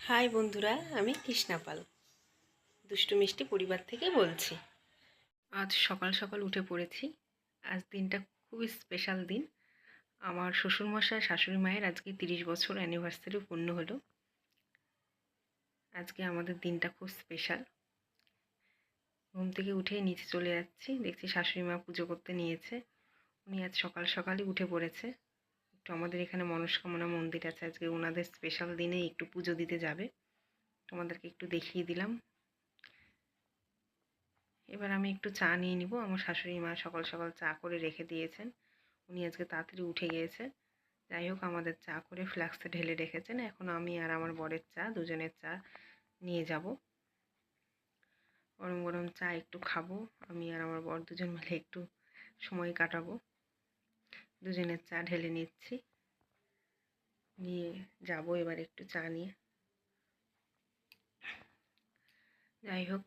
High বন্ধুরা, আমি তৃষ্ণা পাল দুষ্টু মিষ্টি পরিবার থেকে বলছি। আজ সকাল সকাল উঠে পড়েছি। আজ দিনটা খুবই স্পেশাল দিন। আমার শ্বশুরমশাই শাশুড়ি মায়ের আজকে 30 বছর অ্যানিভার্সারি পূর্ণ হলো। আজকে আমাদের দিনটা খুব স্পেশাল। ঘুম থেকে উঠে নিচে চলে যাচ্ছি, দেখছি শাশুড়ি মা পুজো করতে নিয়েছে। উনি আজ সকাল সকালই উঠে পড়েছে। একটু আমাদের এখানে মনস্কামনা মন্দির আছে, আজকে ওনাদের স্পেশাল দিনে একটু পুজো দিতে যাবে। তোমাদেরকে একটু দেখিয়ে দিলাম। এবার আমি একটু চা নিয়ে নিব। আমার শাশুড়ি মা সকাল সকাল চা করে রেখে দিয়েছেন। উনি আজকে তাড়াতাড়ি উঠে গিয়েছে। যাই হোক, আমাদের চা করে ফ্লাক্সে ঢেলে রেখেছেন। এখন আমি আর আমার বরের চা, দুজনের চা নিয়ে যাব। গরম গরম চা একটু খাবো। আমি আর আমার বর দুজন মিলে একটু সময় কাটাবো। দুজনের চা ঢেলে নিচ্ছি, নিয়ে যাব এবার একটু চা নিয়ে। যাই হোক,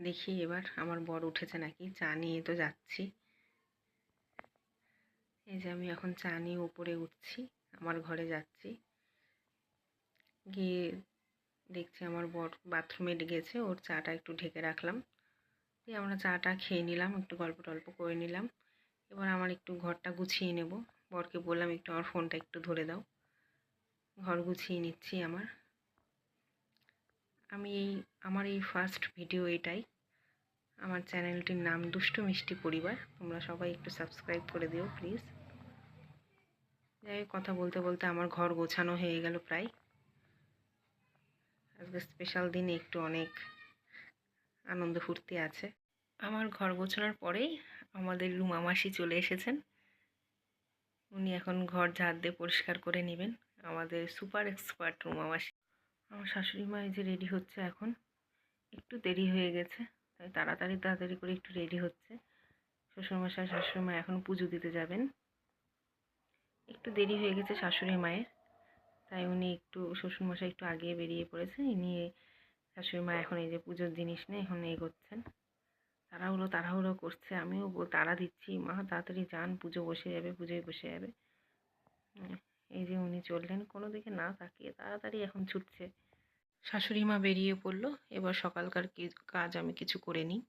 দেখি এবার আমার বর উঠেছে নাকি। চা নিয়ে তো যাচ্ছি। এই যে আমি এখন চা নিয়ে উপরে উঠছি, আমার ঘরে যাচ্ছি। গিয়ে দেখছি আমার বর বাথরুমে গেছে, ওর চাটা একটু ঢেকে রাখলাম। দিয়ে আমরা চাটা খেয়ে নিলাম, একটু গল্প টল্প করে নিলাম। এবার আমার একটু ঘরটা গুছিয়ে নেব। বরকে বললাম একটু আমার ফোনটা একটু ধরে দাও। ঘর গুছিয়ে নিচ্ছি আমার এই ফার্স্ট ভিডিও এটাই। আমার চ্যানেলটির নাম দুষ্টু মিষ্টি পরিবার। তোমরা সবাই একটু সাবস্ক্রাইব করে দিও প্লিজ। যাই হোক, কথা বলতে বলতে আমার ঘর গোছানো হয়ে গেল প্রায়। আজকে স্পেশাল দিনে একটু অনেক আনন্দ ফুর্তি আছে। আমার ঘর গোছানোর পরেই আমাদের রুমা মাসি চলে এসেছেন। উনি এখন ঘর ঝাড় দিয়ে পরিষ্কার করে নেবেন। আমাদের সুপার এক্সপার্ট রুমা মাসি। আমার শাশুড়ি মা এই যে রেডি হচ্ছে এখন। একটু দেরি হয়ে গেছে, তাই তাড়াতাড়ি করে একটু রেডি হচ্ছে। শ্বশুরমশাই শাশুড়ি মা এখন পুজো দিতে যাবেন। একটু দেরি হয়ে গেছে শাশুড়ি মায়ের, তাই উনি একটু শ্বশুরমশাই একটু আগে বেরিয়ে পড়েছে। নিয়ে শাশুড়ি মা এখন এই যে পুজোর জিনিস নিয়ে এখন এগোচ্ছেন। তাড়াহুড়ো করছে। আমিও তাড়া দিচ্ছি, মা তাড়াতাড়ি যান, পুজো বসে যাবে, পুজোয় বসে যাবে। এই যে উনি চললেন, কোনো দিকে না তাকিয়ে তাড়াতাড়ি এখন ছুটছে। শাশুড়ি মা বেরিয়ে পড়লো। এবার সকালকার কাজ আমি কিছু করে নিই।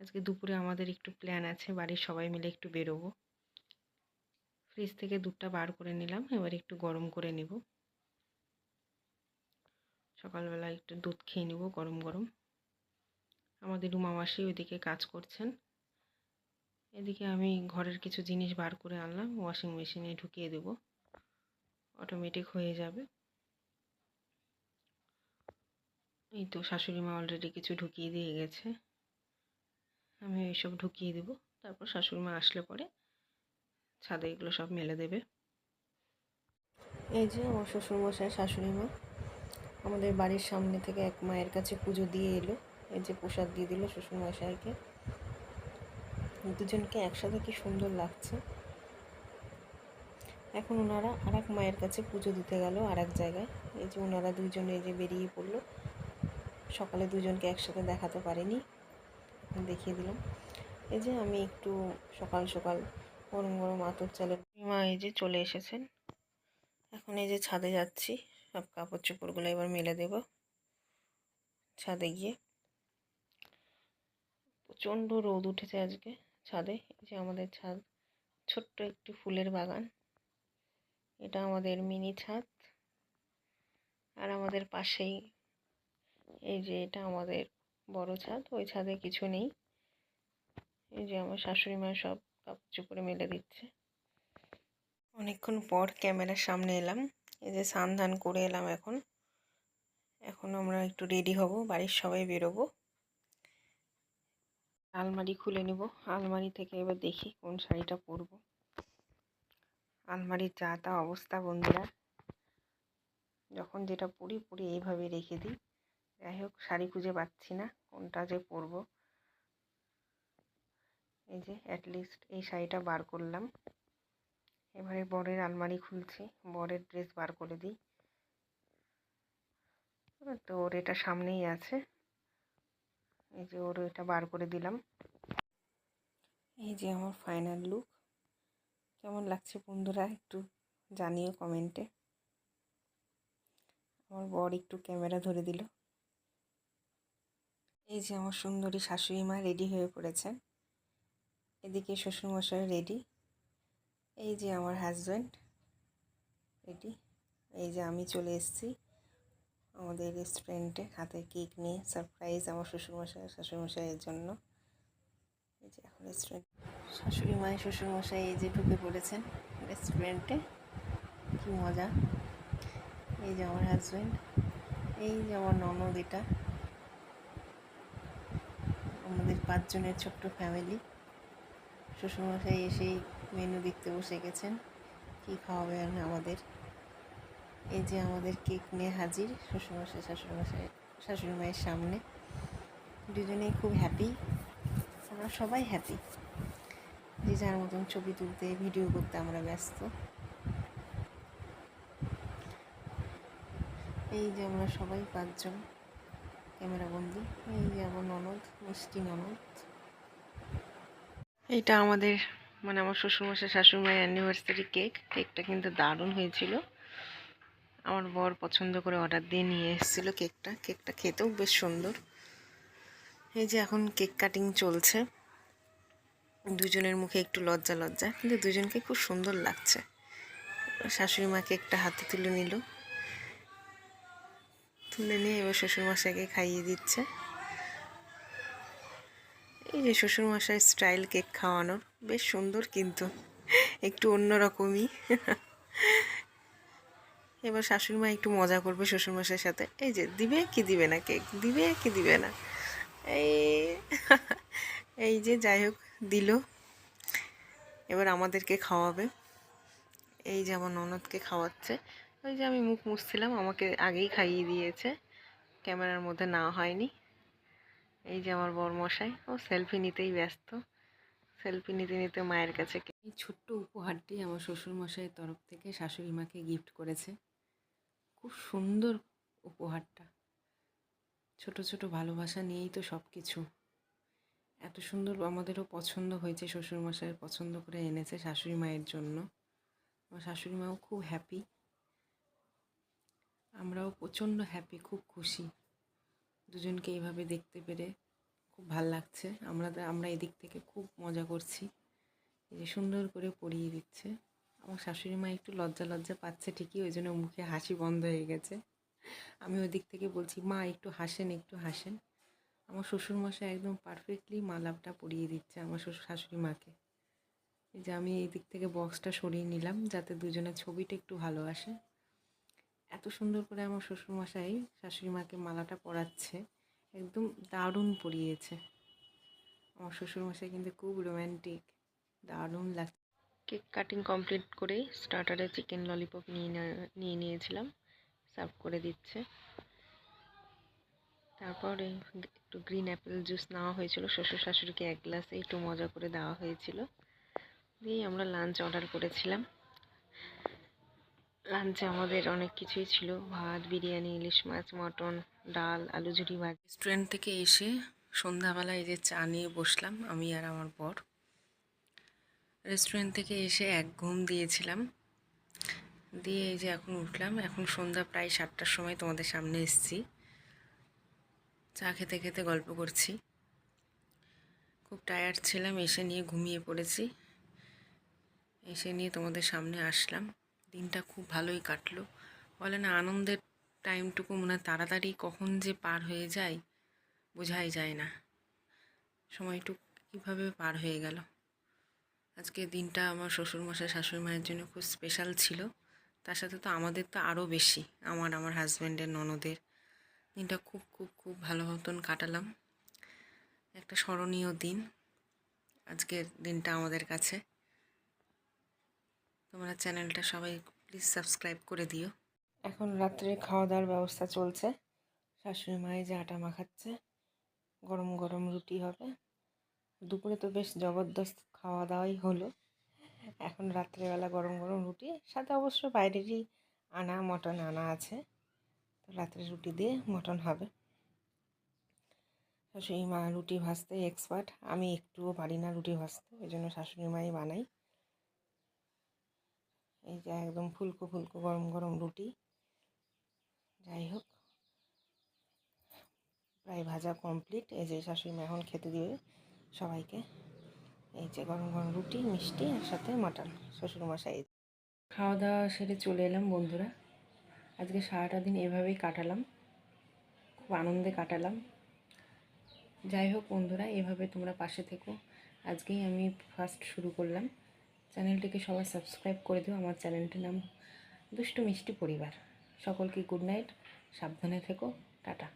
আজকে দুপুরে আমাদের একটু প্ল্যান আছে, বাড়ির সবাই মিলে একটু বেরোবো। ফ্রিজ থেকে দুধটা বার করে নিলাম, এবার একটু গরম করে নেব। সকালবেলা একটু দুধ খেয়ে নেব গরম গরম। আমাদের রুমা মাসি ওইদিকে কাজ করছেন। এদিকে আমি ঘরের কিছু জিনিস বার করে আনলাম, ওয়াশিং মেশিনে ঢুকিয়ে দেব, অটোমেটিক হয়ে যাবে। এই তো শাশুড়ি মা অলরেডি কিছু ঢুকিয়ে দিয়ে গেছে, আমি এইসব ঢুকিয়ে দেব। তারপর শাশুড়ি মা আসলে পরে ছাদে এগুলো সব মেলে দেবে। এই যে আমার শ্বশুরমশাই শাশুড়ি মা আমাদের বাড়ির সামনে থেকে এক মায়ের কাছে পুজো দিয়ে এলো। এই যে প্রসাদ দিয়ে দিল শ্বশুরমশাইকে। দুজনকে একসাথে কি সুন্দর লাগছে। এখন ওনারা আর এক মায়ের কাছে পুজো দিতে গেল আর এক জায়গায়। এই যে ওনারা দুইজনে এই যে বেরিয়ে পড়লো। সকালে দুজনকে একসাথে দেখাতে পারিনি, এখন দেখিয়ে দিলাম। এই যে আমি একটু সকাল সকাল গরম গরম আতর চালের মা এই যে চলে এসেছেন। এখন এই যে ছাদে যাচ্ছি, সব কাপড় চোপড়গুলো এবার মেলে দেব ছাদে গিয়ে। প্রচণ্ড রোদ উঠেছে আজকে ছাদে। এই যে আমাদের ছাদ, ছোট্ট একটি ফুলের বাগান। এটা আমাদের মিনি ছাদ। আর আমাদের পাশেই এই যে এটা আমাদের বড় ছাদ, ওই ছাদে কিছু নেই। এই যে আমার শাশুড়ি মা সব কাপড় চোপড়ে মেলে দিচ্ছে। অনেকক্ষণ পর ক্যামেরার সামনে এলাম। এই যে স্নান ধান করে এলাম। এখন আমরা একটু রেডি হব, বাড়ির সবাই বেরোবো। আলমারি খুলে নিব। আলমারি থেকে এবার দেখি কোন শাড়িটা পরবো। আলমারির যা তা অবস্থা বন্ধুরা, যখন যেটা পরি এইভাবে রেখে দিই। যাই হোক, শাড়ি খুঁজে পাচ্ছি না কোনটা যে পরবো। এই যে অ্যাটলিস্ট এই শাড়িটা বার করলাম। এবারে বরের আলমারি খুলছি, বরের ড্রেস বার করে দিই। তো ওর এটা সামনেই আছে, এই যে ওর এটা বার করে দিলাম। এই যে আমার ফাইনাল লুক। কেমন লাগছে বন্ধুরা একটু জানিও কমেন্টে। আমার বর একটু ক্যামেরা ধরে দিল। এই যে আমার সুন্দরী শাশুড়ি মা রেডি হয়ে পড়েছেন, এদিকে শ্বশুরমশাই রেডি, এই যে আমার হাজব্যান্ড রেডি, এই যে আমি চলে এসেছি আমাদের রেস্টুরেন্টে হাতে কেক নিয়ে, সারপ্রাইজ আমার শ্বশুরমশাই শাশুড়িমশাইয়ের জন্য। এই যে এখন রেস্টুরেন্ট শাশুড়ি মায়ের শ্বশুরমশাই এই যে ঢুকে পড়েছেন রেস্টুরেন্টে, কি মজা। এই যে আমার হাজব্যান্ড, এই যে আমার ননদ, এটা আমাদের 5 জনের ছোট্ট ফ্যামিলি। শ্বশুরমশাই এসেই মেনু দেখতে বসে গেছেন, কী খাওয়াবেন আমাদের। এই যে আমাদের কেক নিয়ে হাজির শ্বশুরমশাই শাশুড়ি মায়ের সামনে। দুজনেই খুব হ্যাপি, আমরা সবাই হ্যাপি, যে যার মতন ছবি তুলতে ভিডিও করতে আমরা ব্যস্ত। এই যে আমরা সবাই 5 জন ক্যামেরাবন্দি। এই যে আমার ননদ, মিষ্টি ননদ। এটা আমাদের আমার শ্বশুরমশাই শাশুড়িমায়ের অ্যানিভার্সারি কেকটা কিন্তু দারুণ হয়েছিল। আমার বর পছন্দ করে অর্ডার দিয়ে নিয়ে এসেছিলো কেকটা খেতেও বেশ সুন্দর। এই যে এখন কেক কাটিং চলছে, দুজনের মুখে একটু লজ্জা, কিন্তু দুজনকে খুব সুন্দর লাগছে। শাশুড়ি মা কেকটা হাতে তুলে নিল, তুলে নিয়ে এবার শ্বশুরমশাইকে খাইয়ে দিচ্ছে। এই যে শ্বশুরমশাই স্টাইল কেক খাওয়ানোর, বেশ সুন্দর কিন্তু একটু অন্যরকমই। এবার শাশুড়ি মা একটু মজা করবে শ্বশুরমশাইয়ের সাথে। এই যে দিবে কি দিবে না, কেক দিবে কি দিবে না, এই এই যে যাই হোক দিল, এবার আমাদেরকে খাওয়াবে। এই যে আমার ননদকে খাওয়াচ্ছে, ওই যে আমি মুখ মুছছিলাম, আমাকে আগেই খাইয়ে দিয়েছে, ক্যামেরার মধ্যে না হয়নি। এই যে আমার বরমশাই, ও সেলফি নিতেই ব্যস্ত, সেলফি নিতে নিতে মায়ের কাছে। এই ছোট্ট উপহারটি আমার শ্বশুরমশাইয়ের তরফ থেকে শাশুড়ি মাকে গিফট করেছে। খুব সুন্দর উপহারটা, ছোট ছোট ভালোবাসা নিয়েই তো সব কিছু। এত সুন্দর, আমাদেরও পছন্দ হয়েছে, শ্বশুরমশাই পছন্দ করে এনেছে শাশুড়ি মায়ের জন্য। আমার শাশুড়ি মাও খুব হ্যাপি, আমরাও প্রচণ্ড হ্যাপি, খুব খুশি দুজনকে এইভাবে দেখতে পেরে, খুব ভাল লাগছে। আমরা এদিক থেকে খুব মজা করছি, এই যে সুন্দর করে পরিয়ে দিচ্ছে। আমার শাশুড়ি মা একটু লজ্জা পাচ্ছে ঠিকই, ওই জন্য মুখে হাসি বন্ধ হয়ে গেছে। আমি ওই দিক থেকে বলছি, মা একটু হাসেন। আমার শ্বশুরমশাই একদম পারফেক্টলি মালাটা পরিয়ে দিচ্ছে আমার শাশুড়ি মাকে। এই যে আমি এই দিক থেকে বক্সটা সরিয়ে নিলাম যাতে দুজনের ছবিটা একটু ভালো আসে। এত সুন্দর করে আমার শ্বশুরমশাই শাশুড়ি মাকে মালাটা পরাচ্ছে, একদম দারুণ পরিয়েছে। আমার শ্বশুরমশাই কিন্তু খুব রোম্যান্টিক, দারুণ লাগছে। কেক কাটিং কমপ্লিট করে স্টার্টারে চিকেন ললিপপ নিয়ে নিয়েছিলাম, সার্ভ করে দিচ্ছে। তারপরে একটু গ্রিন অ্যাপেল জুস নেওয়া হয়েছিল, শ্বশুর শাশুড়িকে 1 গ্লাসে একটু মজা করে দেওয়া হয়েছিল। দিয়েই আমরা লাঞ্চ অর্ডার করেছিলাম। লাঞ্চে আমাদের অনেক কিছুই ছিল, ভাত, বিরিয়ানি, ইলিশ মাছ, মটন, ডাল, আলু ঝুরি ভাজি। রেস্টুরেন্ট থেকে এসে সন্ধ্যাবেলায় এই যে চা নিয়ে বসলাম আমি আর আমার বর। রেস্টুরেন্ট থেকে এসে এক ঘুম দিয়েছিলাম, দিয়ে এই যে এখন উঠলাম। এখন সন্ধ্যা প্রায় 7টার সময় তোমাদের সামনে এসেছি, চা খেতে খেতে গল্প করছি। খুব টায়ার্ড ছিলাম, এসে নিয়ে ঘুমিয়ে পড়েছি, এসে নিয়ে তোমাদের সামনে আসলাম। দিনটা খুব ভালোই কাটলো। বলে না, আনন্দের টাইমটুকু তাড়াতাড়ি কখন যে পার হয়ে যায় বোঝাই যায় না, সময়টুকু কীভাবে পার হয়ে গেল। আজকে দিনটা আমার শ্বশুরমশাই শাশুড়ি মায়ের জন্য খুব স্পেশাল ছিল, তার সাথে তো আমাদের তো আরও বেশি, আমার হাজব্যান্ডের ননদের। দিনটা খুব খুব খুব ভালো মতন কাটালাম, একটা স্মরণীয় দিন আজকের দিনটা আমাদের কাছে। তোমরা চ্যানেলটা সবাই প্লিজ সাবস্ক্রাইব করে দিও। এখন রাত্রে খাওয়া দাওয়ার ব্যবস্থা চলছে, শাশুড়ি মায়ে যে আটা মাখাচ্ছে, গরম গরম রুটি হবে। দুপুরে তো বেশ জবরদস্ত খাওয়া দাওয়াই হলো, এখন রাত্রেবেলা গরম গরম রুটি, সাথে অবশ্য বাইরেরই মটন আনা আছে, তো রাত্রে রুটি দিয়ে মটন হবে। শাশুড়ি মা রুটি ভাজতে এক্সপার্ট, আমি একটুও পারি না রুটি ভাজতে, ওই জন্য শাশুড়ি মাই বানাই। এই যে একদম ফুলকো ফুলকো গরম গরম রুটি, যাই হোক, প্রায় ভাজা কমপ্লিট। এই যে শাশুড়ি মা এখন খেতে দিবে সবাইকে। এই যে গরম গরম রুটি, মিষ্টি আর সাথে মাটন। শ্বশুরমশাই খাওয়া দাওয়া সেরে চলে এলাম বন্ধুরা। আজকে সারাটা দিন এভাবেই কাটালাম, খুব আনন্দে কাটালাম। যাই হোক বন্ধুরা, এভাবে তোমরা পাশে থেকো। আজকেই আমি ফার্স্ট শুরু করলাম। চ্যানেলটিকে সবাই সাবস্ক্রাইব করে দিও। আমার চ্যানেলটির নাম দুষ্টু মিষ্টি পরিবার। সকলকে গুড নাইট, সাবধানে থেকো, টাটা।